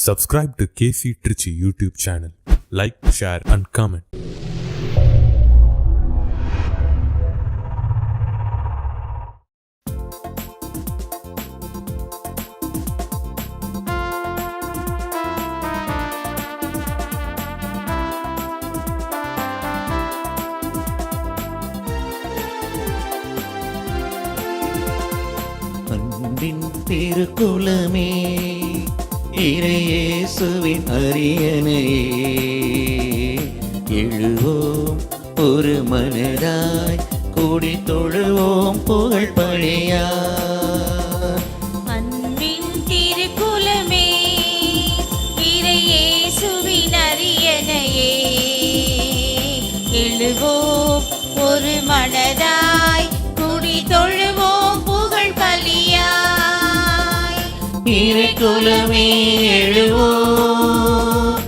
Subscribe to KC Trichy YouTube channel. Like, share and comment. அன்பின் திருக்குலமே இறையேசுவின் அரியணையே, எழுவோம் ஒரு மனதாய் கூடி தொழுவோம் புகழ் பழியா. அன்பின் திருக்குலமே இறையேசுவின் அரியணையே, எழுவோம் ஒரு மனதாய் கூடி தொழுவோம் புகழ் பலியாய். இறைக்குலமே எழுவோம்,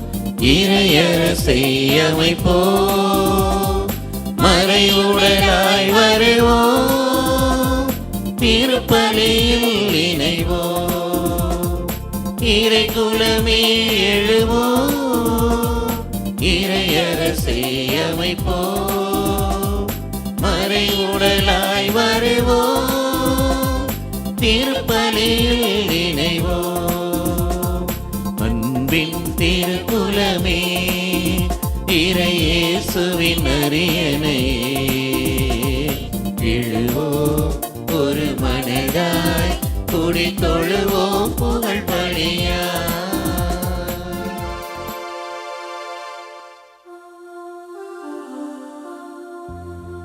இறையரசை அமைப்போம், மறைவுடனாய் வருவோம், திருப்பலியில் இணைவோம். இறைக்குலமே எழுவோம், இறையரசை அமைப்போம், மறைவுடனாய் வருவோம், திருப்பலியில் இணைவோம். அன்பின் திருக்குலமே இறையேசுவின் அரியணையே, எழுவோம் ஒரு மனதாய் கூடி தொழுவோம் புகழ் பழியா.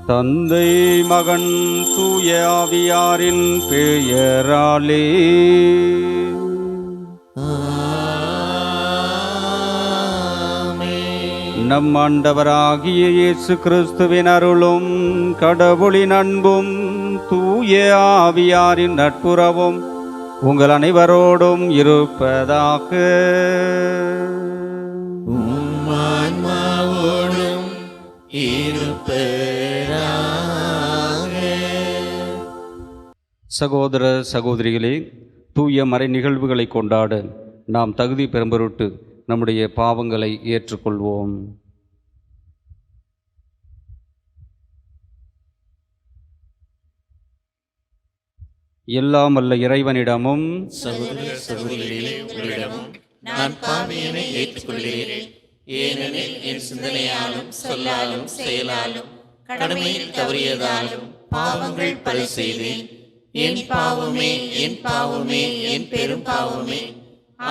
தந்தை மகன் தூய ஆவியாரின் பெயராலே நம் ஆண்டவராகிய இயேசு கிறிஸ்துவின் அருளும் கடவுளின் அன்பும் தூய ஆவியாரின் நட்புறவும் உங்கள் அனைவரோடும் இருப்பதாக. ஆன்மாவோடும் சகோதர சகோதரிகளே, தூய மறை நிகழ்வுகளை கொண்டாட நாம் தகுதி பெறும்பொருட்டு நம்முடைய பாவங்களை ஏற்றுக்கொள்வோம். எல்லாம் வல்ல இறைவனிடமும் சகோதர சகோதரிகளே, உங்களிடமும் நான் பாவியனை ஏற்றுக்கொள்கிறேன். ஏனெனில் என் சிந்தனையாலும் சொல்லாலும் செயலாலும் கடமையில் தவறியதாலும் பாவங்கள் பல செய்தேன். என் பாவமே, என் பாவமே, என் பெரும் பாவமே.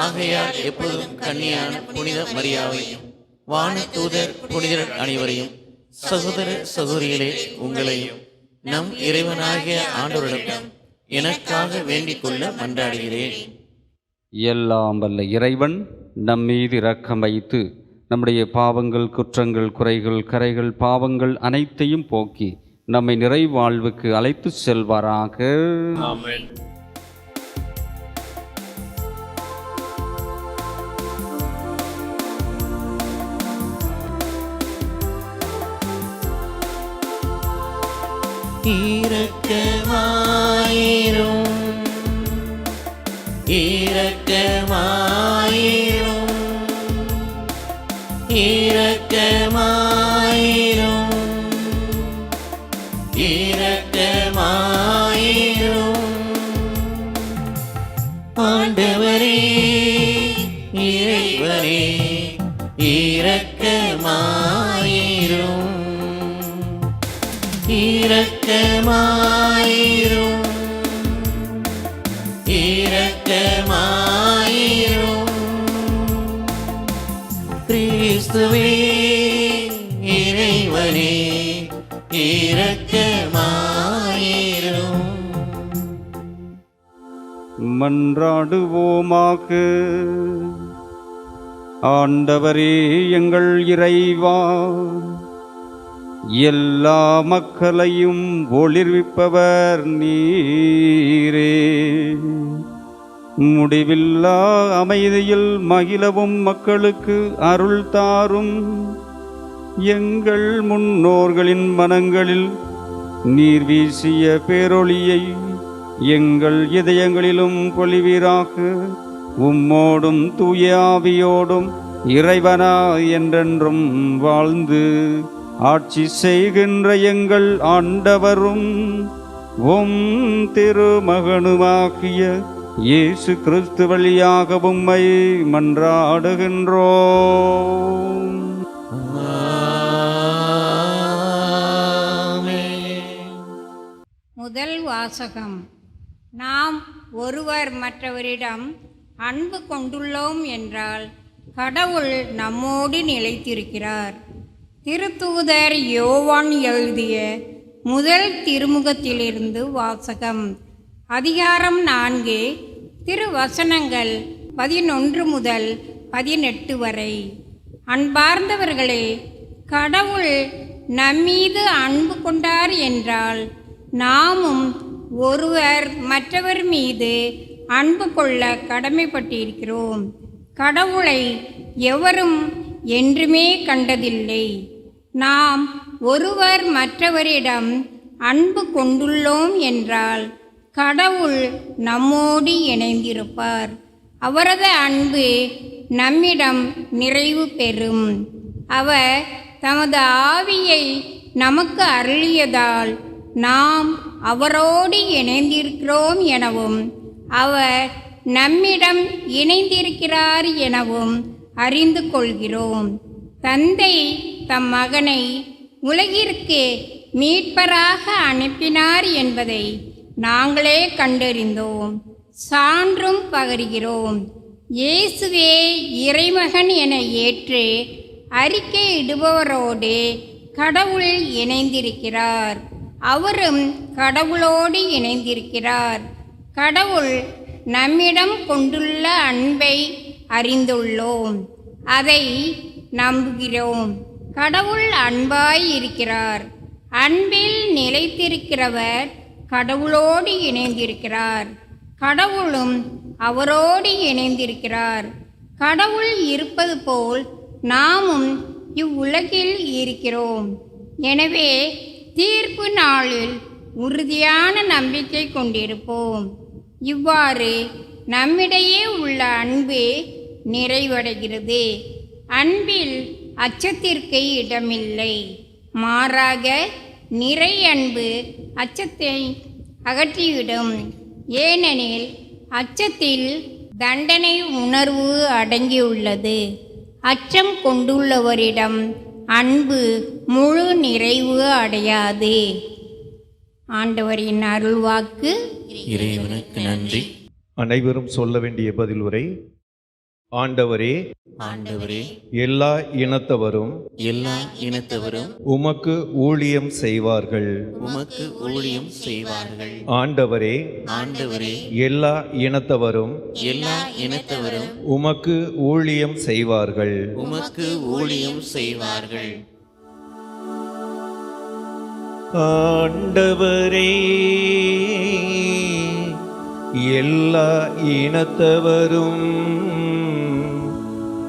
ஆகையால் எப்பொழுதும் கன்னியான புனித மரியாவையும் வான தூதர் புனிதர் அனைவரையும் சகோதர சகோதரிகளே உங்களையும் நம் இறைவனாகிய ஆண்டவரிடம் எனக்காக வேண்டிக் கொள்ள மன்றாடுகிறேன். எல்லாம் வல்ல இறைவன் நம் மீது இரக்கம் வைத்து நம்முடைய பாவங்கள், குற்றங்கள், குறைகள், கரைகள், பாவங்கள் அனைத்தையும் போக்கி நம்மை நிறைவாழ்வுக்கு அழைத்து செல்வாராக. Amen. இரக்கமாயிரும், இரக்கமாயிரும், இரக்கமாயிரும், இரக்கமாயிரும். ஆண்டவரே இறைவனே இரக்கமாயிரும், இரக்கமாயிரும், இரக்கமாயிரும். கிறிஸ்துவே இறைவனே இரக்கமாயிரும். மன்றாடுவோமாக. ஆண்டவரே எங்கள் இறைவா, எல்லா மக்களையும் ஒளிர்விப்பவர் நீரே. முடிவில்லா அமைதியில் மகிழவும் மக்களுக்கு அருள் தாரும். எங்கள் முன்னோர்களின் மனங்களில் நீர் வீசிய பேரொளியை எங்கள் இதயங்களிலும் பொழிவீராக. உம்மோடும் தூய ஆவியோடும் இறைவனா என்றென்றும் வாழ்ந்து ஆட்சி செய்கின்ற எங்கள் ஆண்டவரும் உம் திருமகனுமாகிய இயேசு கிறிஸ்து வழியாக உம்மை மன்றாடுகின்றோம். முதல் வாசகம். நாம் ஒருவர் மற்றவரிடம் அன்பு கொண்டுள்ளோம் என்றால் கடவுள் நம்மோடு நிலைத்திருக்கிறார். திருத்தூதர் யோவான் எழுதிய முதல் திருமுகத்திலிருந்து வாசகம். அதிகாரம் 4, திருவசனங்கள் 11 முதல் 18 வரை. அன்பார்ந்தவர்களே, கடவுள் நம்மீது அன்பு கொண்டார் என்றால் நாமும் ஒருவர் மற்றவர் மீது அன்பு கொள்ள கடமைப்பட்டிருக்கிறோம். கடவுளை எவரும் என்றுமே கண்டதில்லை. நாம் ஒருவர் மற்றவரிடம் அன்பு கொண்டுள்ளோம் என்றால் கடவுள் நம்மோடு இணைந்திருப்பார். அவரது அன்பு நம்மிடம் நிறைவு பெறும். அவர் தமது ஆவியை நமக்கு அருளியதால் நாம் அவரோடு இணைந்திருக்கிறோம் எனவும் அவர் நம்மிடம் இணைந்திருக்கிறார் எனவும் அறிந்து கொள்கிறோம். தந்தை தம் மகனை உலகிற்கு மீட்பராக அனுப்பினார் என்பதை நாங்களே கண்டறிந்தோம், சான்றும் பகர்கிறோம். இயேசுவே இறைமகன் என ஏற்று அறிக்கையிடுபவரோடு கடவுள் இணைந்திருக்கிறார். அவரும் கடவுளோடு இணைந்திருக்கிறார். கடவுள் நம்மிடம் கொண்டுள்ள அன்பை அறிந்துள்ளோம், அதை நம்புகிறோம். கடவுள் அன்பாய் இருக்கிறார். அன்பில் நிலைத்திருக்கிறவர் கடவுளோடு இணைந்திருக்கிறார். கடவுளும் அவரோடு இணைந்திருக்கிறார். கடவுள் இருப்பது போல் நாமும் இவ்வுலகில் இருக்கிறோம். எனவே தீர்ப்பு நாளில் உறுதியான நம்பிக்கை கொண்டிருப்போம். இவ்வாறு நம்மிடையே உள்ள அன்பு நிறைவடைகிறது. அன்பில் அச்சத்திற்கு இடமில்லை. மாறாக நிறை அன்பு அச்சத்தை அகற்றிவிடும். ஏனெனில் அச்சத்தில் தண்டனை உணர்வு அடங்கியுள்ளது. அச்சம் கொண்டுள்ளவரிடம் அன்பு முழு நிறைவு அடையாது. ஆண்டவரின் அருள்வாக்கு. இறைவனுக்கு நன்றி. அனைவரும் சொல்ல வேண்டிய பதில் உரை. ஆண்டவரே, ஆண்டவரே, எல்லா இனத்தவரும் எல்லா இனத்தவரும் உமக்கு ஊழியம் செய்வார்கள். உமக்கு ஊழியம் செய்வார்கள். ஆண்டவரே, ஆண்டவரே, எல்லா இனத்தவரும் எல்லா இனத்தவரும் உமக்கு ஊழியம் செய்வார்கள். உமக்கு ஊழியம் செய்வார்கள். ஆண்டவரே, எல்லா இனத்தவரும்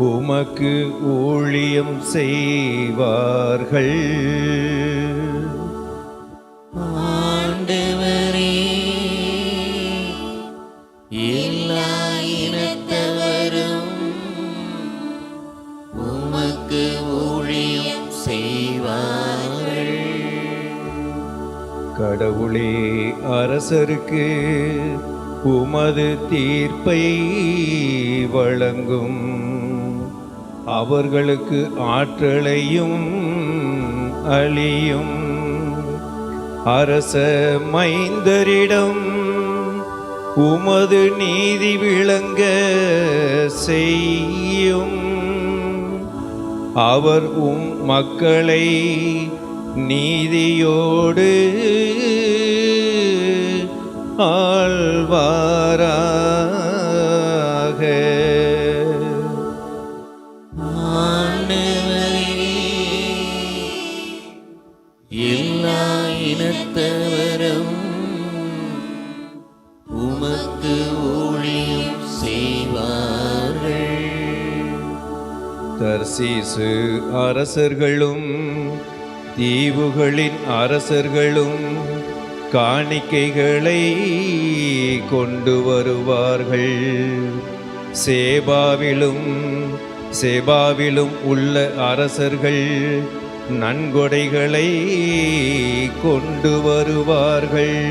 உமக்கு ஊழியம் செய்வார்கள். ஆண்டவரே, எல்லா இனத்தவரும் உமக்கு ஊழியம் செய்வார்கள். கடவுளே, அரசருக்கு உமது தீர்ப்பை வழங்கும். அவர்களுக்கு ஆற்றலையும் அளியும். அரச மைந்தரிடம் உமது நீதி விளங்க செய்யும். அவர் மக்களை நீதியோடு ஆழ்வாராக. எல்லா இனத்தவரும் உமக்கு ஊழியம் செய்வார்கள். தர்சீசு அரசர்களும் தீவுகளின் அரசர்களும் காணிக்கைகளை கொண்டு வருவார்கள். சேபாவிலும் உள்ள அரசர்கள் நன்கொடைகளை கொண்டு வருவார்கள்.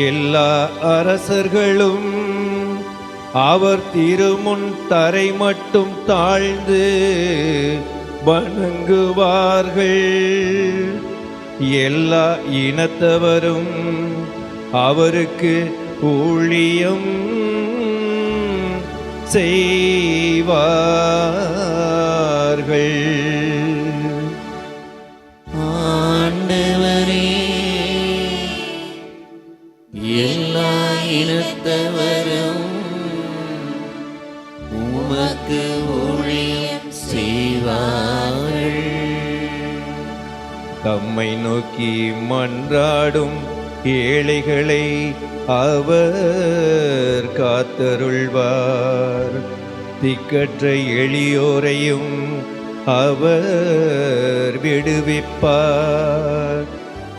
எல்லா அரசர்களும் அவர் திருமுன் தரை மட்டும் தாழ்ந்து வணங்குவார்கள். எல்லா இனத்தவரும் அவருக்கு ஊழியம் செய்வார்கள். ஆண்டவரே, எல்லா இனத்தவரும் உமக்கு ஊழியம் செய்வார்கள். தம்மை நோக்கி மன்றாடும் ஏழைகளை அவர் காத்தருள்வார். திக்கற்ற எளியோரையும் அவர் விடுவிப்பார்.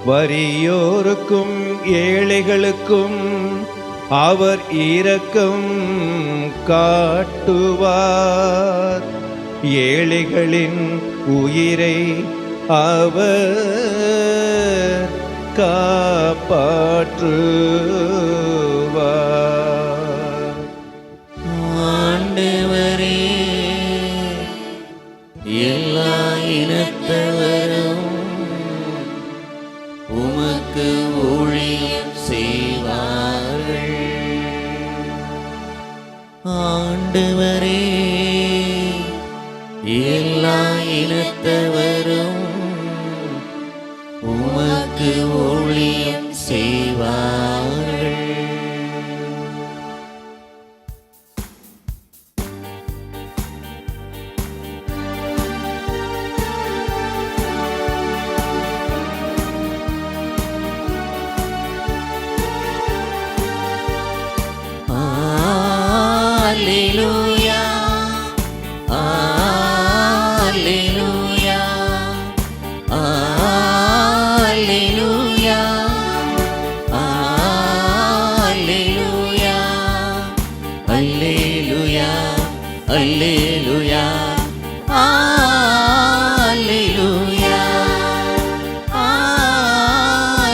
வறியோருக்கும் ஏழைகளுக்கும் அவர் இரக்கம் காட்டுவார். ஏழைகளின் உயிரை அவர் காப்பாற்றுவார். ஆண்டவரே, எல்லா இனத்தவரும் உமக்கு ஊழியம் செய்வார்கள். ஆண்டவரே, எல்லா இனத்தவரும் உமக்கு ஊழியம் செய்வார்கள். Alleluia, Alleluia, Alleluia, Alleluia, Alleluia, Alleluia, Alleluia,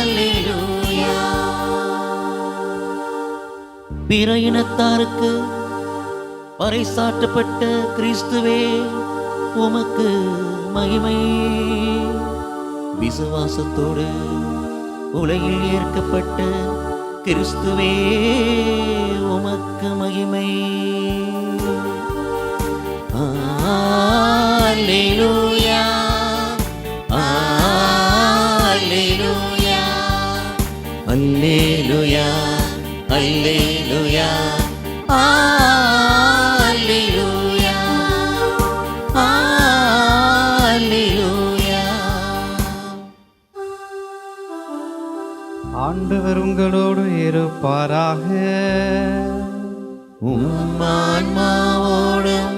Alleluia. பிற இனத்தாருக்கு பறைசாற்றப்பட்ட கிறிஸ்துவே, உமக்கு மகிமை. விசுவாசத்தோடு உலகில் ஏற்கப்பட்ட கிறிஸ்துவே, உமக்கு மகிமை. அல்லேலூயா, அல்லேலூயா, அல்லேலூயா, அல்லேலூயா, அல்லேலூயா, அல்லேலூயா. ஆண்டவர் உங்களோடு இருப்பாராக. உம் ஆன்மாவோடும்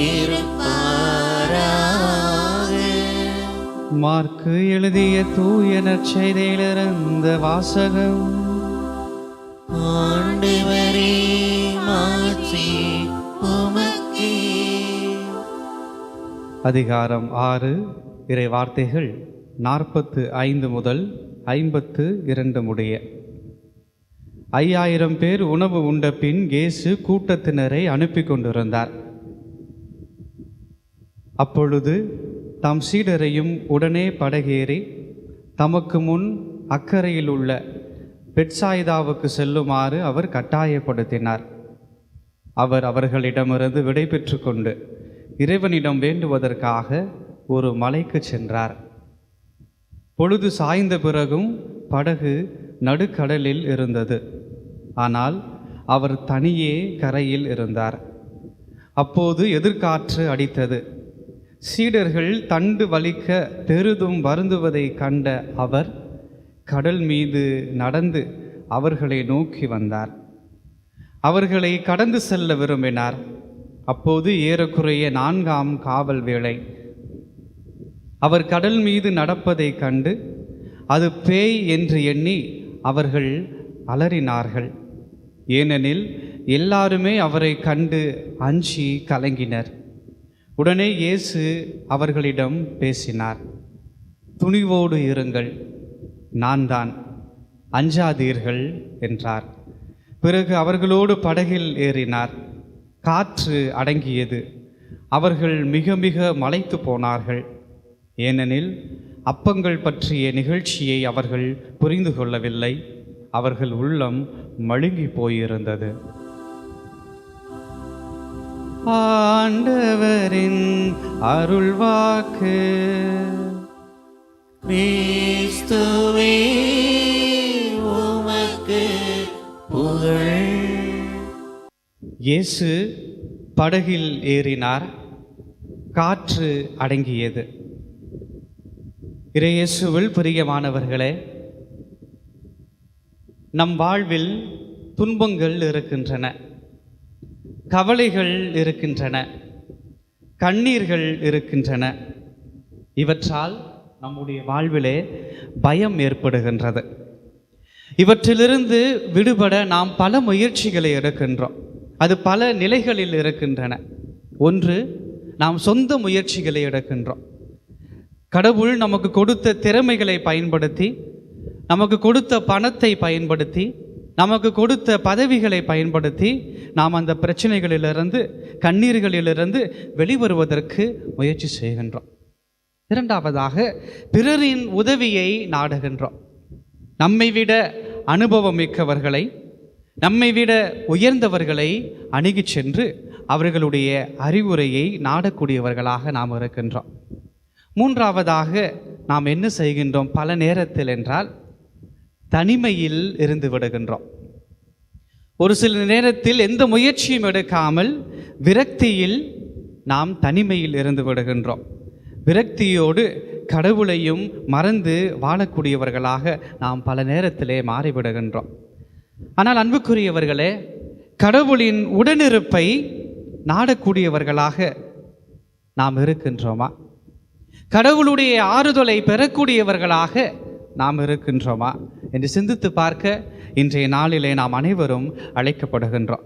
இருப்பாராக. மார்க்கு எழுதிய தூய நற்செய்தியிலிருந்து வாசகம். ஆண்டவரே, மாட்சி உமக்கே. அதிகாரம் 6, இறை வார்த்தைகள் 45 முதல் 52 முடிய. 5000 பேர் உணவு உண்ட பின் இயேசு கூட்டத்தினரை அனுப்பி கொண்டிருந்தார். அப்பொழுது தம் சீடரையும் உடனே படகேறி தமக்கு முன் அக்கறையில் உள்ள பெட்சாயிதாவுக்கு செல்லுமாறு அவர் கட்டாயப்படுத்தினார். அவர் அவர்களிடமிருந்து விடை பெற்று கொண்டு இறைவனிடம் வேண்டுவதற்காக ஒரு மலைக்கு சென்றார். பொழுது சாய்ந்த பிறகும் படகு நடுக்கடலில் இருந்தது. ஆனால் அவர் தனியே கரையில் இருந்தார். அப்போது எதிர்காற்று அடித்தது. சீடர்கள் தண்டு வலிக்க பெரிதும் வருந்துவதை கண்ட அவர் கடல் மீது நடந்து அவர்களை நோக்கி வந்தார். அவர்களை கடந்து செல்ல விரும்பினார். அப்போது ஏறக்குறைய 4ஆம் காவல் வேளை. அவர் கடல் மீது நடப்பதை கண்டு அது பேய் என்று எண்ணி அவர்கள் அலறினார்கள். ஏனெனில் எல்லாருமே அவரை கண்டு அஞ்சி கலங்கினர். உடனே இயேசு அவர்களிடம் பேசினார். துணிவோடு இருங்கள், நான் தான், அஞ்சாதீர்கள் என்றார். பிறகு அவர்களோடு படகில் ஏறினார். காற்று அடங்கியது. அவர்கள் மிக மிக மலைத்து போனார்கள். ஏனெனில் அப்பங்கள் பற்றிய நிகழ்ச்சியை அவர்கள் புரிந்து கொள்ளவில்லை. அவர்கள் உள்ளம் மழுங்கி போயிருந்தது. ஆண்டவரின் அருள்வாக்கு. கிறிஸ்துவே உமக்கு புகழ். இயேசு படகில் ஏறினார். காற்று அடங்கியது. இறையேசுவில் பிரியமானவர்களே, நம் வாழ்வில் துன்பங்கள் இருக்கின்றன, கவலைகள் இருக்கின்றன, கண்ணீர்கள் இருக்கின்றன. இவற்றால் நம்முடைய வாழ்விலே பயம் ஏற்படுகின்றது. இவற்றிலிருந்து விடுபட நாம் பல முயற்சிகளை எடுக்கின்றோம். அது பல நிலைகளில் இருக்கின்றன. ஒன்று, நாம் சொந்த முயற்சிகளை எடுக்கின்றோம். கடவுள் நமக்கு கொடுத்த திறமைகளை பயன்படுத்தி, நமக்கு கொடுத்த பணத்தை பயன்படுத்தி, நமக்கு கொடுத்த பதவிகளை பயன்படுத்தி நாம் அந்த பிரச்சனைகளிலிருந்து, கண்ணீர்களிலிருந்து வெளிவருவதற்கு முயற்சி செய்கின்றோம். இரண்டாவதாக, பிறரின் உதவியை நாடுகின்றோம். நம்மை விட அனுபவம் மிக்கவர்களை, நம்மை விட உயர்ந்தவர்களை அணுகிச் சென்று அவர்களுடைய அறிவுரையை நாடக்கூடியவர்களாக நாம் இருக்கின்றோம். மூன்றாவதாக நாம் என்ன செய்கின்றோம் பல நேரத்தில் என்றால், தனிமையில் இருந்து விடுகின்றோம். ஒரு சில நேரத்தில் எந்த முயற்சியும் எடுக்காமல் விரக்தியில் நாம் தனிமையில் இருந்து விடுகின்றோம். விரக்தியோடு கடவுளையும் மறந்து வாழக்கூடியவர்களாக நாம் பல நேரத்திலே மாறிவிடுகின்றோம். ஆனால் அன்புக்குரியவர்களே, கடவுளின் உடனிருப்பை நாடக்கூடியவர்களாக நாம் இருக்கின்றோமா? கடவுளுடைய ஆறுதலை பெறக்கூடியவர்களாக நாம் இருக்கின்றோமா என்று சிந்தித்து பார்க்க இன்றைய நாளிலே நாம் அனைவரும் அழைக்கப்படுகின்றோம்.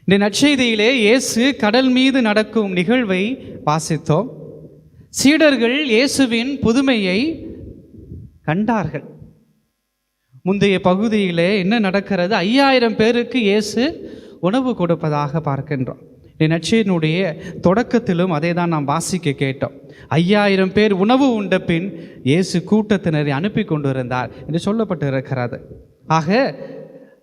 இந்த நற்செய்தியிலே இயேசு கடல் மீது நடக்கும் நிகழ்வை வாசித்தோம். சீடர்கள் இயேசுவின் புதுமையை கண்டார்கள். முந்தைய பகுதியிலே என்ன நடக்கிறது? 5000 பேருக்கு இயேசு உணவு கொடுப்பதாக பார்க்கின்றோம். இந்த நற்செய்தியினுடைய தொடக்கத்திலும் அதை தான் நாம் வாசிக்க கேட்டோம். 5000 பேர் உணவு உண்ட பின் இயேசு கூட்டத்தினரை அனுப்பி கொண்டிருந்தார் என்று சொல்லப்பட்டு இருக்கிறது. ஆக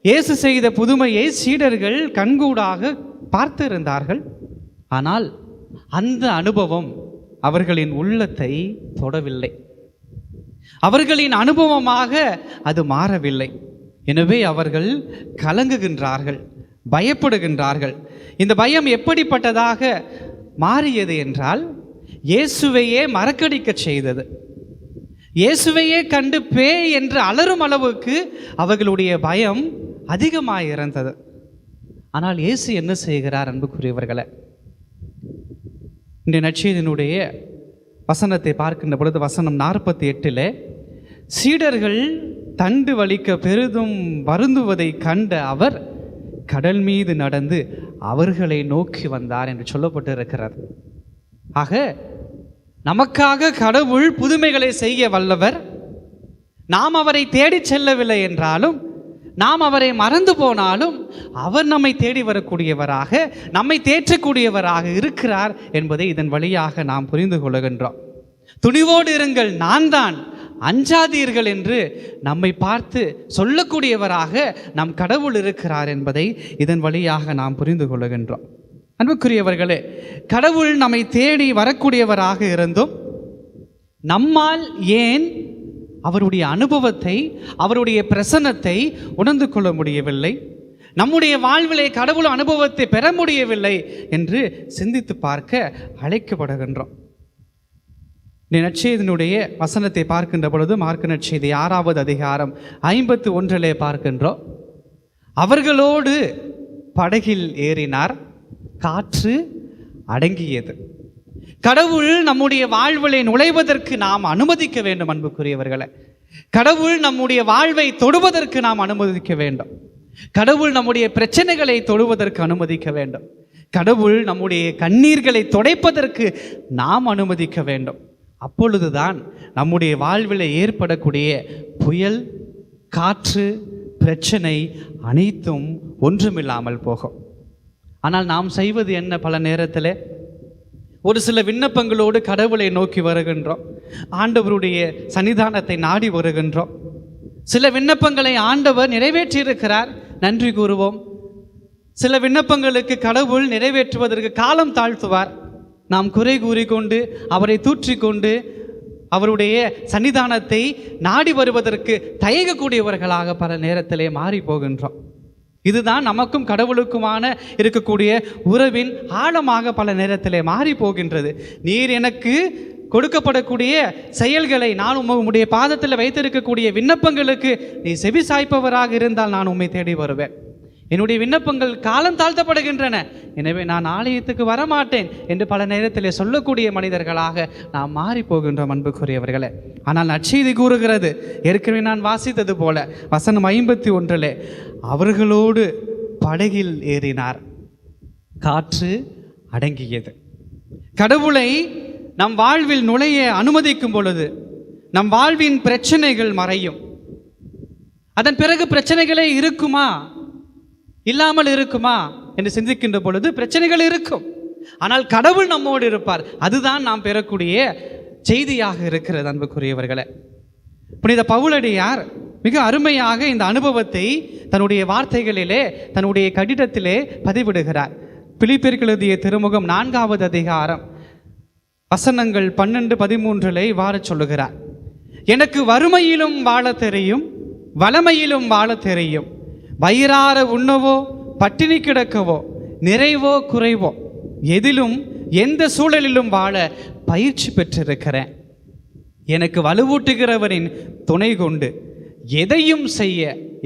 இயேசு செய்த புதுமையை சீடர்கள் கண்கூடாக பார்த்திருந்தார்கள். ஆனால் அந்த அனுபவம் அவர்களின் உள்ளத்தை தொடவில்லை. அவர்களின் அனுபவமாக அது மாறவில்லை. எனவே அவர்கள் கலங்குகின்றார்கள், பயப்படுகின்றார்கள். இந்த பயம் எப்படிப்பட்டதாக மாறியது என்றால், இயேசுவையே மறக்கடிக்க செய்தது. இயேசுவையே கண்டு பேய் என்று அலறும் அளவுக்கு அவர்களுடைய பயம் அதிகமாயிருந்தது. ஆனால் இயேசு என்ன செய்கிறார் அன்புக்குரியவர்களே? இந்த நற்செய்தியினுடைய வசனத்தை பார்க்கின்ற பொழுது வசனம் 48 சீடர்கள் தண்டு வலிக்க பெரிதும் வருந்துவதை கண்ட அவர் கடல் மீது நடந்து அவர்களை நோக்கி வந்தார் என்று சொல்லப்பட்டு இருக்கிறது. ஆக நமக்காக கடவுள் புதுமைகளை செய்ய வல்லவர். நாம் அவரை தேடி செல்லவில்லை என்றாலும், நாம் அவரை மறந்து போனாலும், அவர் நம்மை தேடி வரக்கூடியவராக, நம்மை தேற்றக்கூடியவராக இருக்கிறார் என்பதை இதன் வழியாக நாம் புரிந்து கொள்கின்றோம். துணிவோடு இருங்கள், நான் தான், அஞ்சாதீர்கள் என்று நம்மை பார்த்து சொல்லக்கூடியவராக நம் கடவுள் இருக்கிறார் என்பதை இதன் வழியாக நாம் புரிந்து கொள்கின்றோம். அன்புக்குரியவர்களே, கடவுள் நம்மை தேடி வரக்கூடியவராக இருந்தும் நம்மால் ஏன் அவருடைய அனுபவத்தை, அவருடைய பிரசன்னத்தை உணர்ந்து கொள்ள முடியவில்லை, நம்முடைய வாழ்விலே கடவுள் அனுபவத்தை பெற முடியவில்லை என்று சிந்தித்து பார்க்க அழைக்கப்படுகின்றோம். இந்த நற்செய்தியினுடைய வசனத்தை பார்க்கின்ற பொழுது மார்க்கு நற்செய்தி 6வது அதிகாரம் 51 பார்க்கின்றோம். அவர்களோடு படகில் ஏறினார், காற்று அடங்கியது. கடவுள் நம்முடைய வாழ்விலே நுழைவதற்கு நாம் அனுமதிக்க வேண்டும். அன்புக்குரியவர்களே, கடவுள் நம்முடைய வாழ்வை தொடுவதற்கு நாம் அனுமதிக்க வேண்டும். கடவுள் நம்முடைய பிரச்சனைகளை தொடுவதற்கு அனுமதிக்க வேண்டும். கடவுள் நம்முடைய கண்ணீர்களை துடைப்பதற்கு நாம் அனுமதிக்க வேண்டும். அப்பொழுதுதான் நம்முடைய வாழ்வில் ஏற்படக்கூடிய புயல், காற்று, பிரச்சனை அனைத்தும் ஒன்றுமில்லாமல் போகும். ஆனால் நாம் செய்வது என்ன? பல நேரத்தில் ஒரு சில விண்ணப்பங்களோடு கடவுளை நோக்கி வருகின்றோம், ஆண்டவருடைய சன்னிதானத்தை நாடி வருகின்றோம். சில விண்ணப்பங்களை ஆண்டவர் நிறைவேற்றியிருக்கிறார், நன்றி கூறுவோம். சில விண்ணப்பங்களுக்கு கடவுள் நிறைவேற்றுவதற்கு காலம் தாழ்த்துவார். நாம் குறை கூறிக்கொண்டு அவரை தூற்றிக்கொண்டு அவருடைய சன்னிதானத்தை நாடி வருவதற்கு தயங்கக்கூடியவர்களாக பல நேரத்திலே மாறி போகின்றோம். இதுதான் நமக்கும் கடவுளுக்குமான இருக்கக்கூடிய உறவின் ஆழமாக பல நேரத்திலே மாறி போகின்றது. நீர் எனக்கு கொடுக்கப்படக்கூடிய செயல்களை, நான் உம்முடைய பாதத்தில் வைத்திருக்கக்கூடிய விண்ணப்பங்களுக்கு நீ செவி சாய்ப்பவராக இருந்தால் நான் உம்மை தேடி வருவேன். என்னுடைய விண்ணப்பங்கள் காலம் தாழ்த்தப்படுகின்றன, எனவே நான் ஆலயத்துக்கு வரமாட்டேன் என்று பல நேரத்திலே சொல்லக்கூடிய மனிதர்களாக நாம் மாறி போகின்றோம் அன்புக்குரியவர்களே. ஆனால் நற்செய்தி கூறுகிறது, ஏற்கனவே நான் வாசித்தது போல வசனம் 51 அவர்களோடு படகில் ஏறினார், காற்று அடங்கியது. கடவுளை நம் வாழ்வில் நுழைய அனுமதிக்கும் பொழுது நம் வாழ்வின் பிரச்சனைகள் மறையும். அதன் பிறகு பிரச்சனைகளே இருக்குமா, இல்லாமல் இருக்குமா என்று சிந்திக்கின்ற பொழுது பிரச்சனைகள் இருக்கும். ஆனால் கடவுள் நம்மோடு இருப்பார். அதுதான் நாம் பெறக்கூடிய செய்தியாக இருக்கிறது அன்புக்குரியவர்களே. புனித பவுலடியார் மிக அருமையாக இந்த அனுபவத்தை தன்னுடைய வார்த்தைகளிலே, தன்னுடைய கடிதத்திலே பதிவிடுகிறார். பிலிப்பியருக்கு எழுதிய திருமுகம் 4வது அதிகாரம் வசனங்கள் 12-13 இவ்வாறு சொல்லுகிறார். எனக்கு வறுமையிலும் வாழ தெரியும், வளமையிலும் வாழ தெரியும், வயிறார உண்ணவோ பட்டினி கிடக்கவோ நிறைவோ குறைவோ எதிலும் எந்த சூழலிலும் வாழ பயிற்சி பெற்றிருக்கிறேன். எனக்கு வலுவூட்டுகிறவரின் துணை கொண்டு எதையும் செய்ய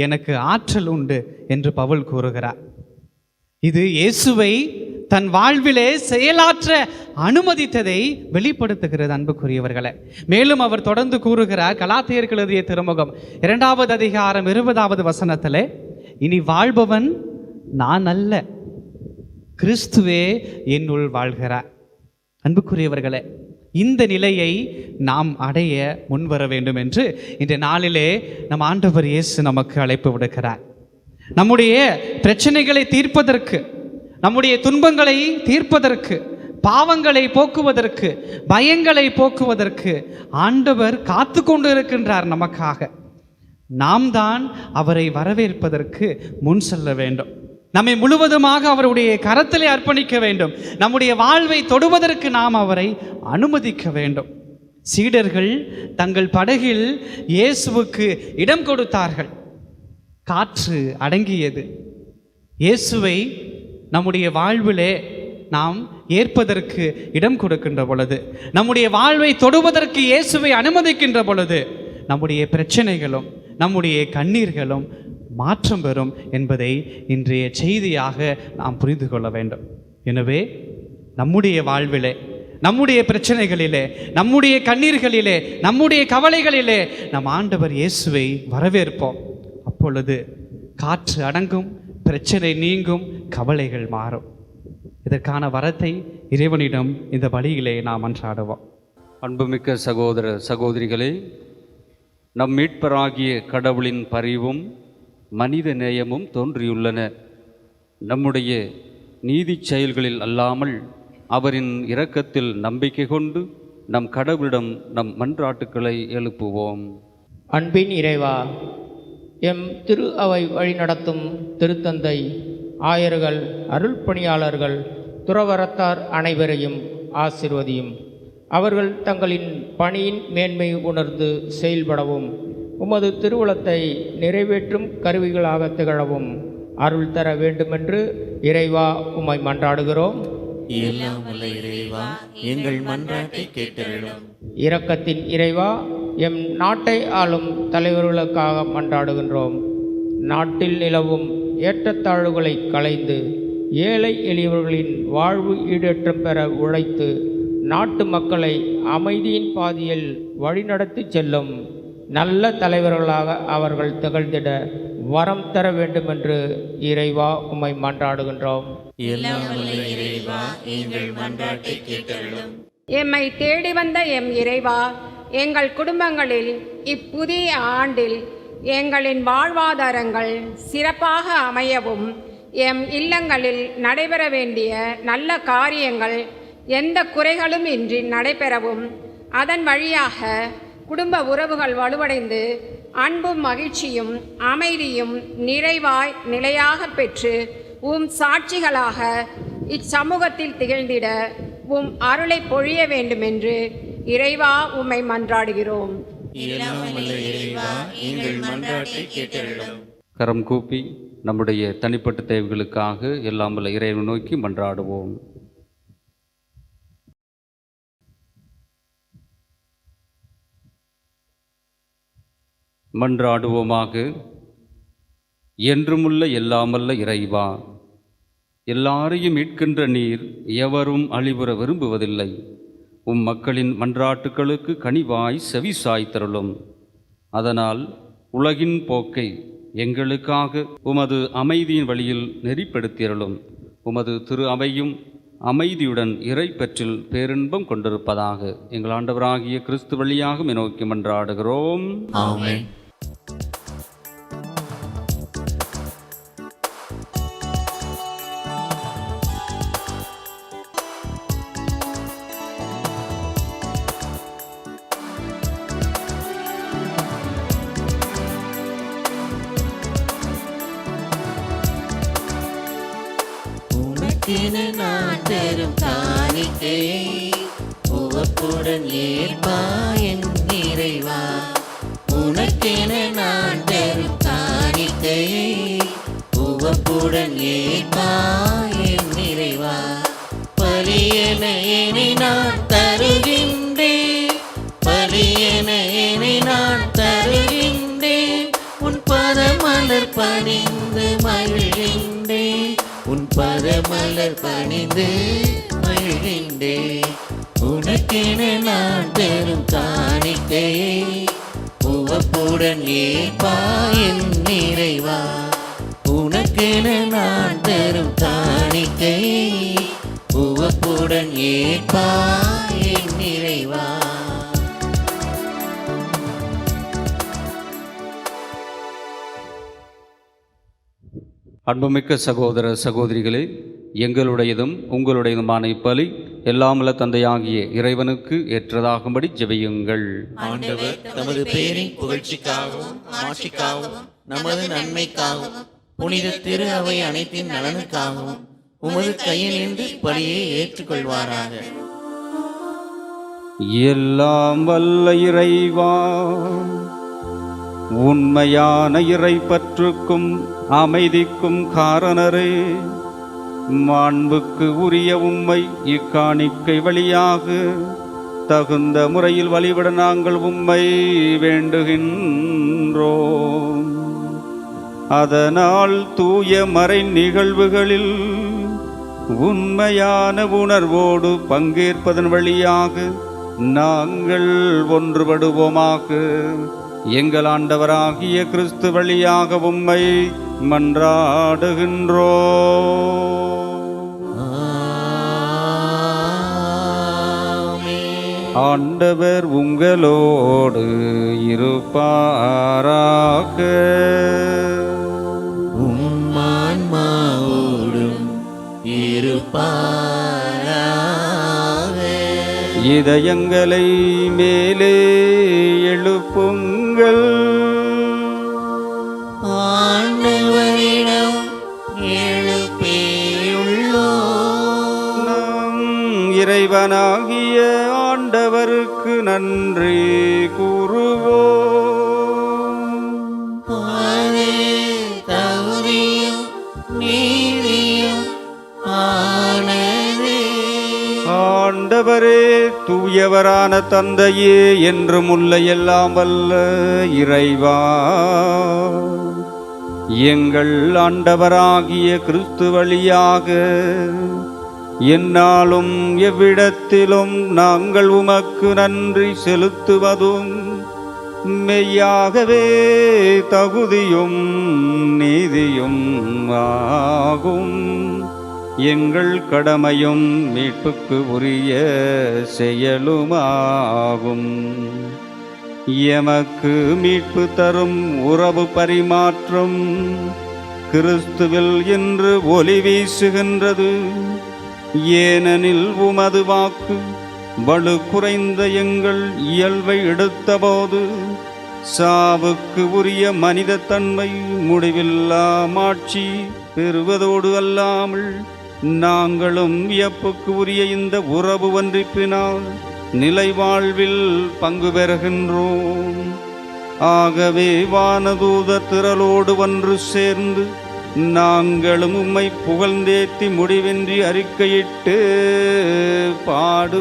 எனக்கு ஆற்றல் உண்டு என்று பவுல் கூறுகிறார். இது இயேசுவை தன் வாழ்விலே செயலாற்ற அனுமதித்ததை வெளிப்படுத்துகிறது அன்புக்குரியவர்களே. மேலும் அவர் தொடர்ந்து கூறுகிறார், கலாத்தியருக்கு எழுதிய திருமுகம் 2வது அதிகாரம் 20வது வசனத்திலே, இனி வாழ்பவன் நான் அல்ல, கிறிஸ்துவே என்னுள் வாழ்கிறார். அன்புக்குரியவர்களே, இந்த நிலையை நாம் அடைய முன்வர வேண்டும் என்று இந்த நாளிலே நம் ஆண்டவர் இயேசு நமக்கு அழைப்பு விடுக்கிறார். நம்முடைய பிரச்சனைகளை தீர்ப்பதற்கு, நம்முடைய துன்பங்களை தீர்ப்பதற்கு, பாவங்களை போக்குவதற்கு, பயங்களை போக்குவதற்கு ஆண்டவர் காத்து கொண்டு இருக்கின்றார் நமக்காக. நாம் தான் அவரை வரவேற்பதற்கு முன் செல்ல வேண்டும். நம்மை முழுவதுமாக அவருடைய கரத்திலே அர்ப்பணிக்க வேண்டும். நம்முடைய வாழ்வை தொடுவதற்கு நாம் அவரை அனுமதிக்க வேண்டும். சீடர்கள் தங்கள் படகில் இயேசுவுக்கு இடம் கொடுத்தார்கள், காற்று அடங்கியது. இயேசுவை நம்முடைய வாழ்விலே நாம் ஏற்பதற்கு இடம் கொடுக்கின்ற பொழுது, நம்முடைய வாழ்வை தொடுவதற்கு இயேசுவை அனுமதிக்கின்ற பொழுது, நம்முடைய பிரச்சனைகளும் நம்முடைய கண்ணீர்களும் மாற்றம் பெறும் என்பதை இன்றைய செய்தியாக நாம் புரிந்து கொள்ள வேண்டும். எனவே நம்முடைய வாழ்விலே, நம்முடைய பிரச்சனைகளிலே, நம்முடைய கண்ணீர்களிலே, நம்முடைய கவலைகளிலே நம் ஆண்டவர் இயேசுவை வரவேற்போம். அப்பொழுது காற்று அடங்கும், பிரச்சனை நீங்கும், கவலைகள் மாறும். இதற்கான வரத்தை இறைவனிடம் இந்த வழியிலே நாம் அன்றாடுவோம். அன்புமிக்க சகோதர சகோதரிகளே, நம் மீட்பராகிய கடவுளின் பரிவும் மனித நேயமும் தோன்றியுள்ளன. நம்முடைய நீதி செயல்களில் அல்லாமல் அவரின் இரக்கத்தில் நம்பிக்கை கொண்டு நம் கடவுளிடம் நம் மன்றாட்டுக்களை எழுப்புவோம். அன்பின் இறைவா, எம் திரு அவை வழிநடத்தும் திருத்தந்தை, ஆயர்கள், அருள் பணியாளர்கள், துறவரத்தார் அனைவரையும் ஆசிர்வதியும். அவர்கள் தங்களின் பணியின் மேன்மை உணர்ந்து செயல்படவும், உமது திருவுளத்தை நிறைவேற்றும் கருவிகளாக திகழவும் அருள் தர வேண்டுமென்று இறைவா உம்மை மன்றாடுகிறோம். எல்லாம் உள்ள இறைவா, எங்கள் மன்றாட்டை கேட்டருளும். இரக்கத்தின் இறைவா, எம் நாட்டை ஆளும் தலைவர்களுக்காக மன்றாடுகின்றோம். நாட்டில் நிலவும் ஏற்றத்தாழ்வுகளை களைந்து ஏழை எளியவர்களின் வாழ்வு ஈடேற்றம் பெற உழைத்து நாட்டு மக்களை அமைதியின் பாதையில் வழிநடத்தி செல்லும் நல்ல தலைவர்களாக அவர்கள் திகழ்ந்திட வரம் தர வேண்டுமென்று இறைவா உம்மை மன்றாடுகின்றோம். எல்லாம் வல்ல இறைவா எங்கள் மன்றாட்டை கேட்டருளும். எம்மை தேடி வந்த எம் இறைவா, எங்கள் குடும்பங்களில் இப்புதிய ஆண்டில் எங்களின் வாழ்வாதாரங்கள் சிறப்பாக அமையவும், எம் இல்லங்களில் நடைபெற வேண்டிய நல்ல காரியங்கள் எந்த குறைகளும் இன்றி நடைபெறவும், அதன் வழியாக குடும்ப உறவுகள் வலுவடைந்து அன்பும் மகிழ்ச்சியும் அமைதியும் நிறைவாய் நிலையாக பெற்று சாட்சிகளாக இச்சமூகத்தில் திகழ்ந்திட அருளை பொழிய வேண்டுமென்று இறைவா உம்மை மன்றாடுகிறோம். எல்லாம் வல்ல இறைவா எங்கள் மன்றாட்டை கேட்டருளும். கரம் கூப்பி நம்முடைய தனிப்பட்ட தேவைகளுக்காக எல்லாம் வல்ல இறைவனை நோக்கி மன்றாடுவோம். மன்றாடுவோமாக. என்றுமுள்ள எல்லாமல்ல இறைவா, எல்லாரையும் மீட்கின்ற நீர் எவரும் அழிவுற விரும்புவதில்லை. மக்களின் மன்றாட்டுக்களுக்கு கனிவாய் செவி சாய்த்தருளும். அதனால் உலகின் போக்கை எங்களுக்காக உமது அமைதியின் வழியில் நெறிப்படுத்தியருளும். உமது திரு அவையும் அமைதியுடன் இறை பெற்றில் பேரின்பம் கொண்டிருப்பதாக எங்கள் ஆண்டவராகிய கிறிஸ்து வழியாக நோக்கி மன்றாடுகிறோம். ஆமென். நான் தரும் காணிக்கையை உவப்புடன் ஏற்பா என் இறைவா. உனக்கென நான் தரும் காணிக்கையை உவப்புடன் ஏற்பா என் இறைவா. பலியென என்னை நான் தருகின்றேன், பலியென என்னை நான் தருகின்றேன். உன் பதமலர் பணிந்து மகிழ்கின்றேன், உன் பதமலர் பணிந்து மகிழ்கின்றேன். உனக்கென நான் தரும் காணிக்கையை உவப்புடன் ஏற்பா என் இறைவா. உனக்கென நான் தரும் காணிக்கையை உவப்புடன் ஏற்பா என் இறைவா. அன்புமிக்க சகோதர சகோதரிகளே, எங்களுடையதும் உங்களுடையதுமான இப்பலி எல்லாமல்ல தந்தையாகிய இறைவனுக்கு ஏற்றதாகும்படி ஜெபியுங்கள். ஆண்டவர் தமது பேரின் புகழ்ச்சிக்காகவும் மாட்சிக்காகவும் நமது நன்மைக்காகவும் புனித திரு அவை அனைத்தின் நலனுக்காகவும் உமது கையிலிருந்து பலியை ஏற்றுக்கொள்வாராக. எல்லாம் வல்ல இறைவா, உண்மையான இறை பற்றுக்கும் அமைதிக்கும் காரணரே, மாண்புக்கு உரிய உம்மை இக்காணிக்கை வழியாக தகுந்த முறையில் வழிபட நாங்கள் உம்மை வேண்டுகின்றோம். அதனால் தூய மறை நிகழ்வுகளில் உண்மையான உணர்வோடு பங்கேற்பதன் வழியாக நாங்கள் ஒன்றுபடுவோமாக. எங்கள் ஆண்டவராகிய கிறிஸ்து வழியாக உம்மை மன்றாடுகின்றோம். ஆண்டவர் உங்களோடு இருப்பாராக. உம்மான்மாவோடும் இருப்பாராக. இதயங்களை மேலே எழுப்புங்கள். ஆண்டவரிடம் எழுப்பியுள்ளோம். நம் இறைவனாகிய ஆண்டவருக்கு நன்றி கூறுவோம். அது தகுதியும் நீதியும் ஆனதே. ஆண்டவரே, தூயவரான தந்தையே, என்றும் உள்ள எல்லாம் வல்ல இறைவா, எங்கள் ஆண்டவராகிய கிறிஸ்து வழியாக எந்நாளும் எவ்விடத்திலும் நாங்கள் உமக்கு நன்றி செலுத்துவதும் மெய்யாகவே தகுதியும் நீதியும் ஆகும். எங்கள் கடமையும் மீட்புக்கு உரிய செயலுமாகும். எமக்கு மீட்பு தரும் உறவு பரிமாற்றம் கிறிஸ்துவில் இன்று ஒளி வீசுகின்றது. ஏனெனில் உமது வாக்கு வலு குறைந்த எங்கள் இயல்பை எடுத்தபோது சாவுக்கு உரிய மனித தன்மை முடிவில்லா மாட்சி பெறுவதோடு அல்லாமல் நாங்களும் வியப்புக்கு உரிய இந்த உறவு ஒன்றிப்பினால் நிலை வாழ்வில் பங்கு பெறுகின்றோம். ஆகவே வானதூத திரளோடு ஒன்று சேர்ந்து நாங்களும் உம்மை புகழ்ந்தேத்தி முடிவின்றி அறிக்கையிட்டு பாடுவதாவது: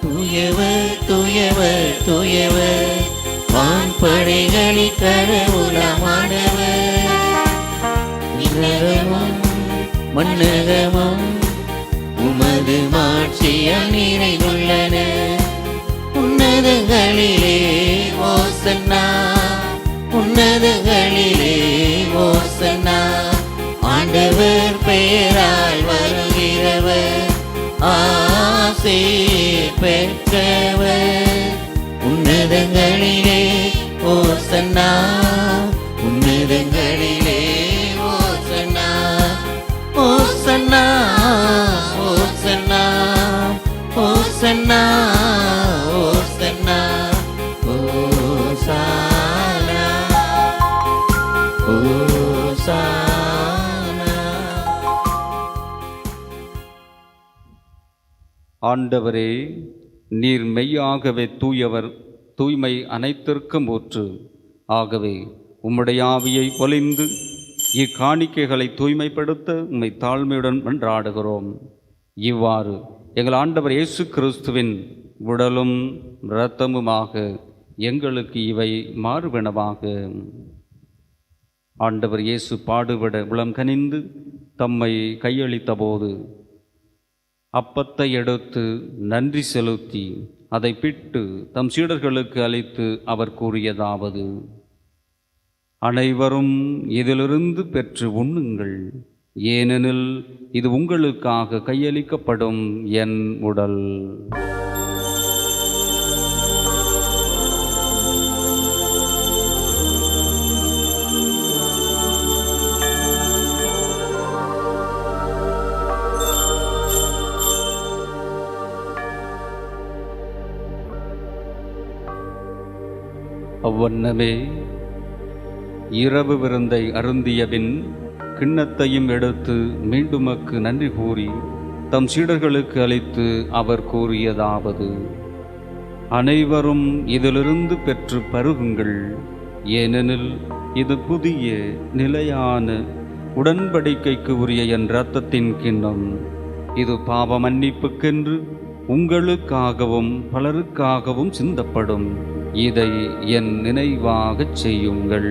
தூயவர் தூயவர் தூயவர் வான்படைகளில் கடவுளமானவர். விண்ணகமும் மண்ணகமும் உமது மாட்சியால் நிறைந்துள்ளன. உன்னதங்களிலே ஓசன்னா, உன்னதங்களிலே ஓசன்னா. ஆண்டவர் பெயரால் வருகிறவர் ஆசி பெற்றவர். உன்னதங்களிலே ஓசன்னா, உன்னதங்களிலே ஓசன்னா. ஓசன்னா ஓசன்னா ஓசன்னா ஓசன்னா ஓசானா ஓசானா. ஆண்டவரே, நீர் மெய்யாகவே தூயவர், தூய்மை அனைத்திற்கும் ஊற்று. ஆகவே உம்முடைய ஆவியை பொழிந்து இக்காணிக்கைகளை தூய்மைப்படுத்த உம்மை தாழ்மையுடன் மன்றாடுகிறோம். இவ்வாறு எங்கள் ஆண்டவர் இயேசு கிறிஸ்துவின் உடலும் இரத்தமுமாக எங்களுக்கு இவை மாறுவனவாக. ஆண்டவர் இயேசு பாடுபட உளம் கனிந்து தம்மை கையளித்த போது அப்பத்தை எடுத்து நன்றி செலுத்தி அதை பிட்டு தம் சீடர்களுக்கு அளித்து அவர் கூறியதாவது: அனைவரும் இதிலிருந்து பெற்று உண்ணுங்கள், ஏனெனில் இது உங்களுக்காக கையளிக்கப்படும் என் உடல். அவ்வண்ணமே இரவு விருந்தை அருந்தியபின் கிண்ணத்தையும் எடுத்து மீண்டுமக்கு நன்றி கூறி தம் சீடர்களுக்கு அளித்து அவர் கூறியதாவது: அனைவரும் இதிலிருந்து பெற்று பருகுங்கள், ஏனெனில் இது புதிய நிலையான உடன்படிக்கைக்கு உரிய என் இரத்தத்தின் கிண்ணம். இது பாவ மன்னிப்புக்கென்று உங்களுக்காகவும் பலருக்காகவும் சிந்தப்படும். இதை என் நினைவாகச் செய்யுங்கள்.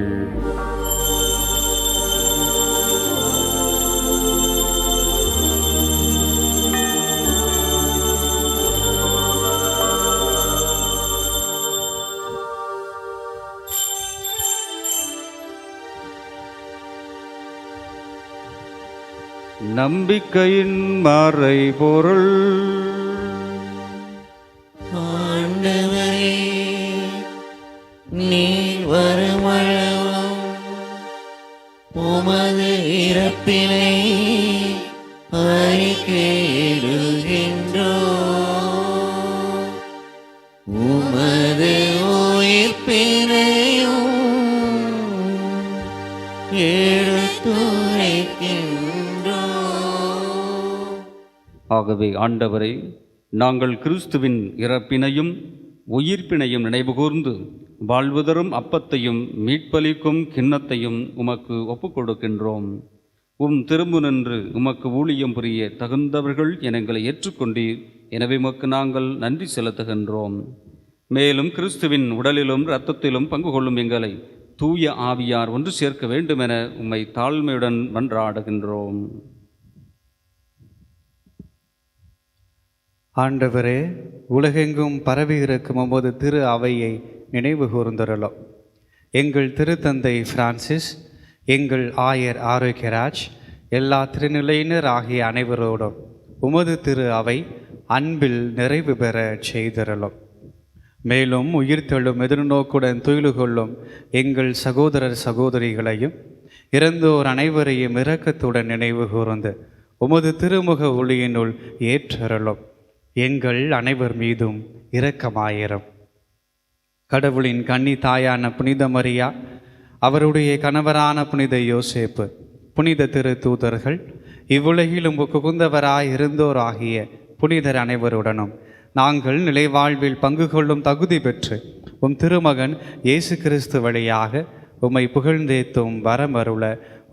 நம்பிக்கையின் மறைபொருள். ஆண்டவரே, நீர் வருமளவும் உமது இறப்பினை அறிக்கையிடுகின்றோம், உமது உயிர்ப்பினையும் எடுத்துரைக்கின்றோம். ஆகவே ஆண்டவரே, நாங்கள் கிறிஸ்துவின் இறப்பினையும் உயிர்ப்பினையும் நினைவுகூர்ந்து வாழ்வுதரும் அப்பத்தையும் மீட்பளிக்கும் கிண்ணத்தையும் உமக்கு ஒப்புக்கொடுக்கின்றோம். திரும்பு நின்று உமக்கு ஊழியம் புரிய தகுந்தவர்கள் என எங்களை ஏற்றுக்கொண்டீர். எனவே உமக்கு நாங்கள் நன்றி செலுத்துகின்றோம். மேலும் கிறிஸ்துவின் உடலிலும் இரத்தத்திலும் பங்கு கொள்ளும் எங்களை தூய ஆவியார் ஒன்று சேர்க்க வேண்டுமென உம்மை தாழ்மையுடன் மன்றாடுகின்றோம். ஆண்டவரே, உலகெங்கும் பரவி இருக்கும் உமது திரு அவையை நினைவு கூர்ந்தருளும். எங்கள் திருத்தந்தை பிரான்சிஸ், எங்கள் ஆயர் ஆரோக்கியராஜ், எல்லா திருநிலையினர் ஆகிய அனைவரோடும் உமது திரு அவை அன்பில் நிறைவு பெற செய்தருளும். மேலும் உயிர்த்தெழும் எதிர்நோக்குடன் துயிலு கொள்ளும் எங்கள் சகோதரர் சகோதரிகளையும் இறந்தோர் அனைவரையும் இரக்கத்துடன் நினைவு கூர்ந்து உமது திருமுக ஒளியினுள் ஏற்றருளும். எங்கள் அனைவர் மீதும் இரக்கமாயிரும். கடவுளின் கன்னி தாயான புனித மரியா, அவருடைய கணவரான புனித யோசேப்பு, புனித திரு தூதர்கள், இவ்வுலகிலும் புகுந்தவராய் இருந்தோர் ஆகிய புனிதர் அனைவருடனும் நாங்கள் நிலைவாழ்வில் பங்கு கொள்ளும் தகுதி பெற்று உம் திருமகன் இயேசு கிறிஸ்து வழியாக உம்மை புகழ்ந்தேத்தும் வரமருள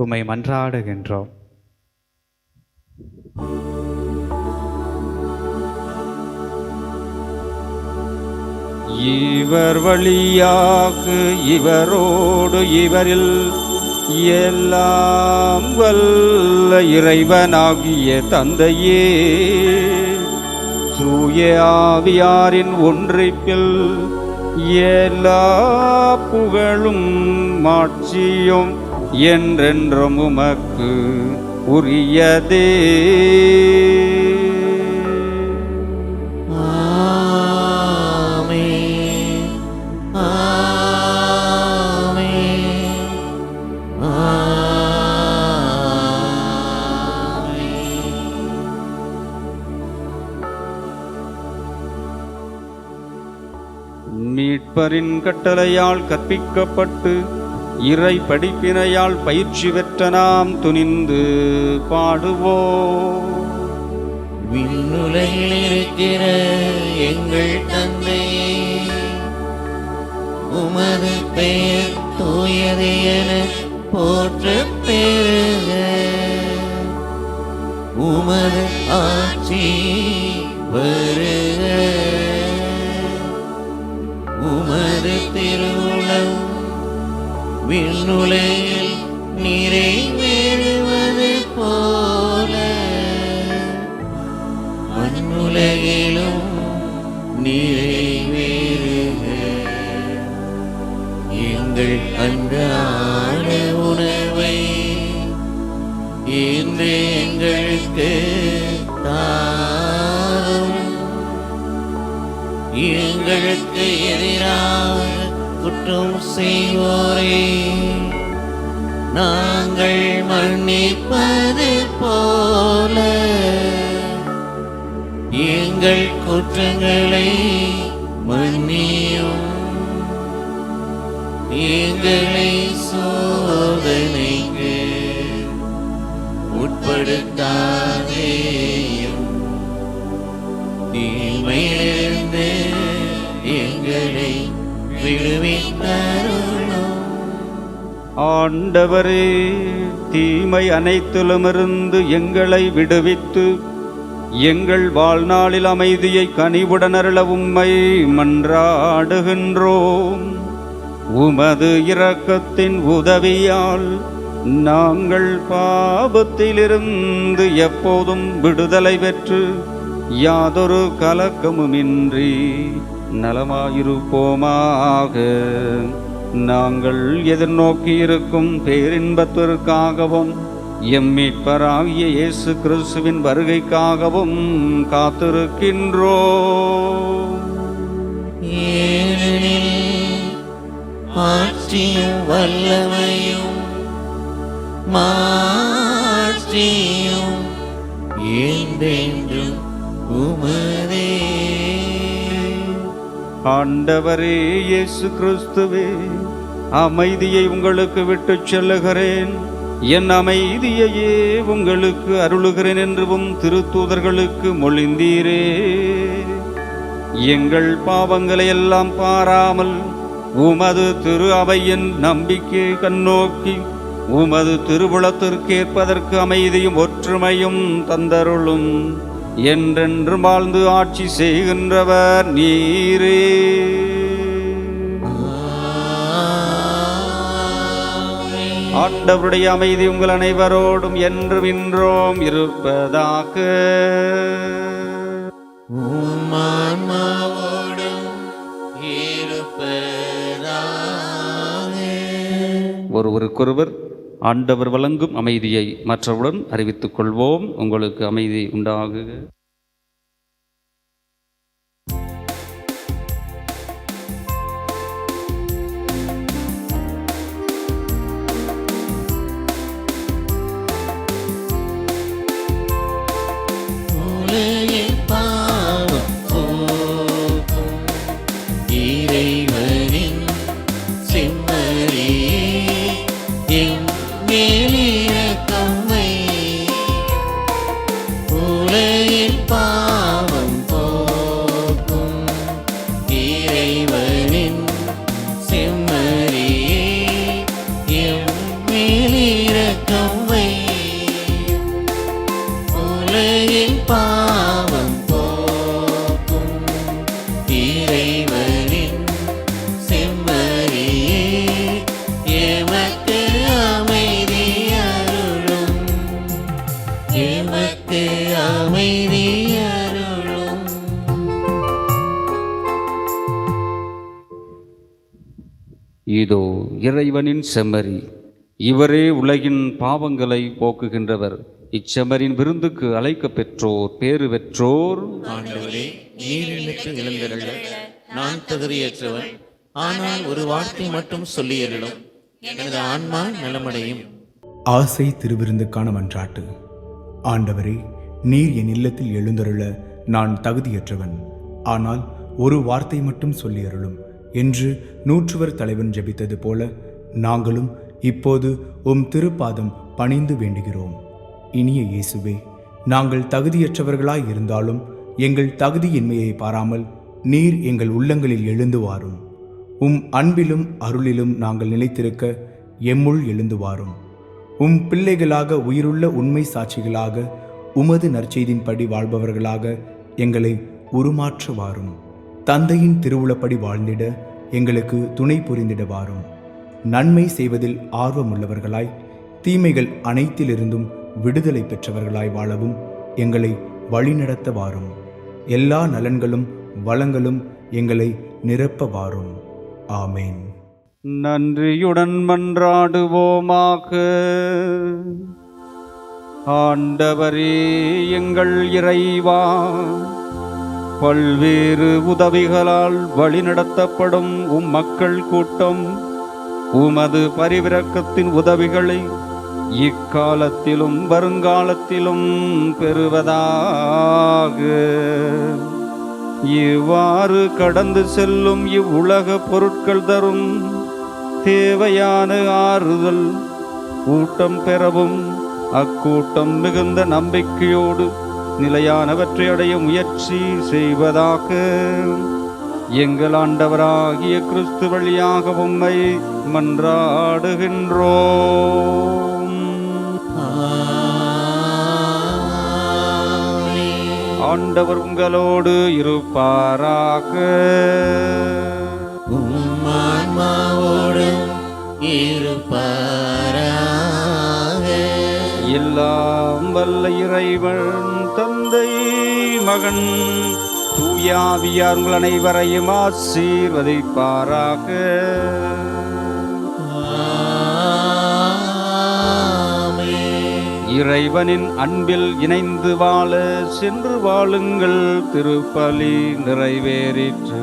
உம்மை மன்றாடுகின்றோம். இவர் வழியாக இவரோடு இவரில் எல்லாம் வல்ல இறைவனாகிய தந்தையே, தூய ஆவியாரின் ஒன்றிப்பில் எல்லா புகழும் மாட்சியும் என்றென்றும் உமக்கு உரியதே. மீட்பரின் கட்டளையால் கற்பிக்கப்பட்டு இறை படிப்பினையால் பயிற்சி பெற்ற நாம் துணிந்து பாடுவோம். விண்ணுலகில் இருக்கிற எங்கள் தந்தையே, உமது பெயர் தூயது என போற்றப் பெறுக. உமது ஆட்சி வருக. உமது திருவுளம் விண்ணுலகில் நிறைவேறுவது போல மண்ணுலகிலும் நிறைவேறுக. எங்கள் அன்றாட உணவை இன்று எங்களுக்கு தாரும். எங்களுக்கு எதிராக குற்றம் செய்வோரே நாங்கள் மன்னிப்பது போல எங்கள் குற்றங்களை மன்னியும். எங்களை சோதனைக்கு உட்படுத்தாதேயும், தீமையிலிருந்து எங்களை விடுவித்தருளும். ஆண்டவரே, தீமை அனைத்திலுமிருந்து எங்களை விடுவித்து எங்கள் வாழ்நாளில் அமைதியை கனிவுடன் அருள உம்மை மன்றாடுகின்றோம். உமது இரக்கத்தின் உதவியால் நாங்கள் பாவத்திலிருந்து எப்போதும் விடுதலை பெற்று யாதொரு கலக்கமுமின்றி நலமாயிருப்போமாக. நாங்கள் எதிர்நோக்கியிருக்கும் பேரின்பத்திற்காகவும் எம் மீட்பராகிய இயேசு கிறிஸ்துவின் வருகைக்காகவும் காத்திருக்கின்றோம். ஏனெனில் ஆட்சியும் வல்லமையும் மாட்சியும் என்றென்றும் உமதே. ஆண்டவரே இயேசு கிறிஸ்துவே, அமைதியை உங்களுக்கு விட்டுச் செல்லுகிறேன், என் அமைதியையே உங்களுக்கு அருளுகிறேன் என்றும் திருத்தூதர்களுக்கு மொழிந்தீரே. எங்கள் பாவங்களை எல்லாம் பாராமல் உமது திரு அவையின் நம்பிக்கை கண்ணோக்கி உமது திருவுளத்திற்கேற்பதற்கு அமைதியும் ஒற்றுமையும் தந்தருளும். என்றென்று வாழ்ந்து ஆட்சி செய்கின்றவர் நீரே. ஆண்டவருடைய அமைதி உங்கள் அனைவரோடும் என்றும் இன்றோம் இருப்பதாக. ஒருவருக்கொருவர் ஆண்டவர் வழங்கும் அமைதியை மற்றவுடன் அறிவித்துக் கொள்வோம். உங்களுக்கு அமைதி உண்டாகுக. இதோ இறைவனின் செம்மறி, இவரே உலகின் பாவங்களை போக்குகின்றவர். இச்செம்மறியின் விருந்துக்கு அழைக்க பெற்றோர் பேறு பெற்றோர். ஆண்டவரே, நீர் எனக்கு எழுந்தருள நான் தகுதியற்றவன். ஆனால் ஒரு வார்த்தை மட்டும் சொல்லியருளும், எனது ஆன்மா நலமடையும். ஆசை திருவிருந்துக்கான மன்றாட்டு. ஆண்டவரே, நீர் என் இல்லத்தில் எழுந்தருள நான் தகுதியற்றவன். ஆனால் ஒரு வார்த்தை மட்டும் சொல்லியருளும் என்று நூற்றுவர் தலைவன் ஜெபித்தது போல நாங்களும் இப்போது உம் திருப்பாதம் பணிந்து வேண்டுகிறோம். இனிய இயேசுவே, நாங்கள் தகுதியற்றவர்களாய் இருந்தாலும் எங்கள் தகுதியின்மையை பாராமல் நீர் எங்கள் உள்ளங்களில் எழுந்து வாரும். உம் அன்பிலும் அருளிலும் நாங்கள் நிலைத்திருக்க எம்முள் எழுந்து வாரும். உம் பிள்ளைகளாக உயிருள்ள உண்மை சாட்சிகளாக உமது நற்செய்தின்படி வாழ்பவர்களாக எங்களை உருமாற்ற வாரும். தந்தையின் திருவுளப்படி வாழ்ந்திட எங்களுக்கு துணை புரிந்திட வாரும். நன்மை செய்வதில் ஆர்வமுள்ளவர்களாய் தீமைகள் அனைத்திலிருந்தும் விடுதலை பெற்றவர்களாய் வாழவும் எங்களை வழிநடத்த வாரும். எல்லா நலன்களும் வளங்களும் எங்களை நிரப்ப வாரும். ஆமேன். நன்றியுடன் மன்றாடுவோமாக. ஆண்டவரே, எங்கள் இறைவா, பல்வேறு உதவிகளால் வழிநடத்தப்படும் உம் மக்கள் கூட்டம் உமது பரிவிரக்கத்தின் உதவிகளை இக்காலத்திலும் வருங்காலத்திலும் பெறுவதாக. இவ்வாறு கடந்து செல்லும் இவ்வுலக பொருட்கள் தரும் தேவையான ஆறுதல் கூட்டம் பெறவும் அக்கூட்டம் மிகுந்த நம்பிக்கையோடு நிலையானவற்றை அடைய முயற்சி செய்வதாக. எங்கள் ஆண்டவராகிய கிறிஸ்து வழியாக உம்மை மன்றாடுகின்றோம். ஆண்டவர் உங்களோடு இருப்பாராக. எல்லாம் வல்ல இறைவன் தந்தை மகன் தூயாவியார் உங்கள் அனைவரையும் ஆசீர்வதிப்பாராக. இறைவனின் அன்பில் இணைந்து வாழ சென்று வாழுங்கள். திருப்பலி நிறைவேறிற்று.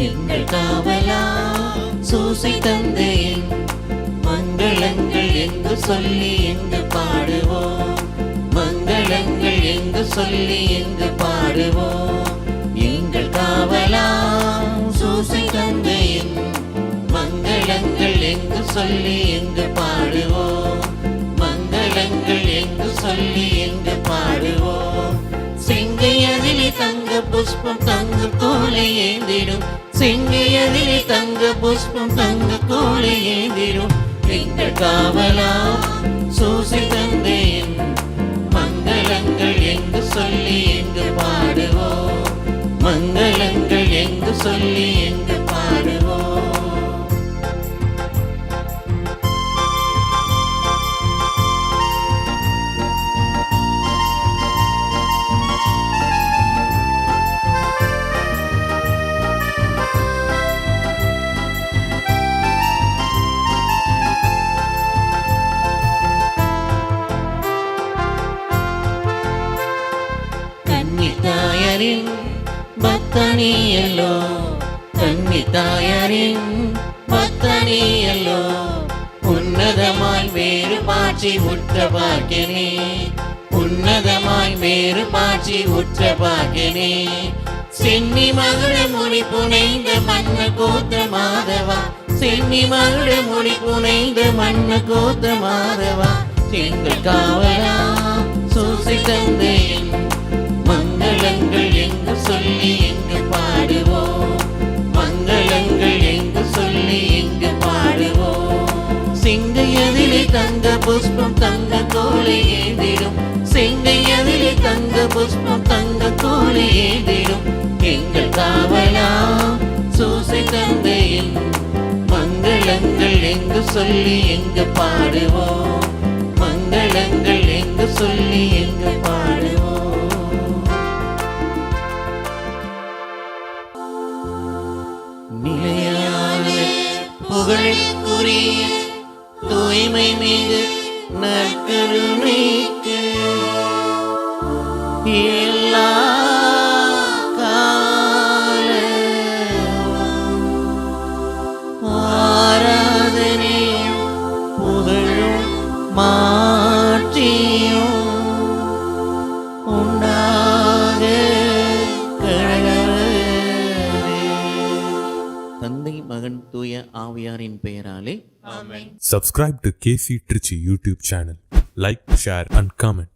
எங்கள் காவலா சூசை தந்தையின் மங்களங்கள் எங்கு சொல்லி எங்கு பாடுவோம். மங்களங்கள் எங்கு சொல்லி எங்கு பாடுவோம். எங்கள் காவலா சூசை தந்தையின் மங்களங்கள் எங்கு சொல்லி எங்கு பாடுவோம். மங்களங்கள் எங்கு சொல்லி எங்கு பாடுவோம். செங்கையதிலே தங்க புஷ்பம் தங்க கோலை ஏந்திடும், செங்கையதிலே தங்க புஷ்பம் தங்க கோலை ஏந்திடும். எங்கள் காவலா சூசை தந்தையின் மங்களங்கள் எங்கு சொல்லி எங்கு பாடுவோம். மங்களங்கள் எங்கு சொல்லி எங்கு பாடுவோம். கன்னித்தாயரின் பக்தனியல்லோ, கன்னித்தாயரின் பக்தனியல்லோ, உன்னதமாய் வேறு பாட்சி உற்ற பாக்கினே, உன்னதமாய் வேறு பாட்சி உற்ற பாக்கினே. சென்னி மகுட மொழி புனைந்த மன்ன கோத்திர மாதவா, சென்னி மகுட மொழி புனைந்த மன்ன கோத்திர மாதவா, எங்கள் காவலா சூசை தந்தையின் மங்களங்கள் எங்கு சொல்லி எங்கு பாடுவோம். மங்களங்கள் எங்கு சொல்லி எங்கு பாடுவோம். செங்கையதிலே தங்க புஷ்பம் தங்க கோலை ஏந்திடும், செங்கையதிலே தங்க புஷ்பம் தங்க கோலை ஏந்திடும். எங்கள் காவலா சூசை தந்தையின் மங்களங்கள் எங்கு சொல்லி எங்கு பாடுவோம். மங்களங்கள் எங்கு சொல்லி எங்கு பாடுவோம். நிலையான புகழுக்குரிய தூய்மை மிகு நற்கருணைக்கு எல்லா காலமும் ஆராதனையும் புகழும் மாற்றியும் உண்டாக கடவுளே. தந்தை மகன் தூய ஆவியாரின் பெயராலே Subscribe to KC Trichy YouTube channel. Like, share and comment.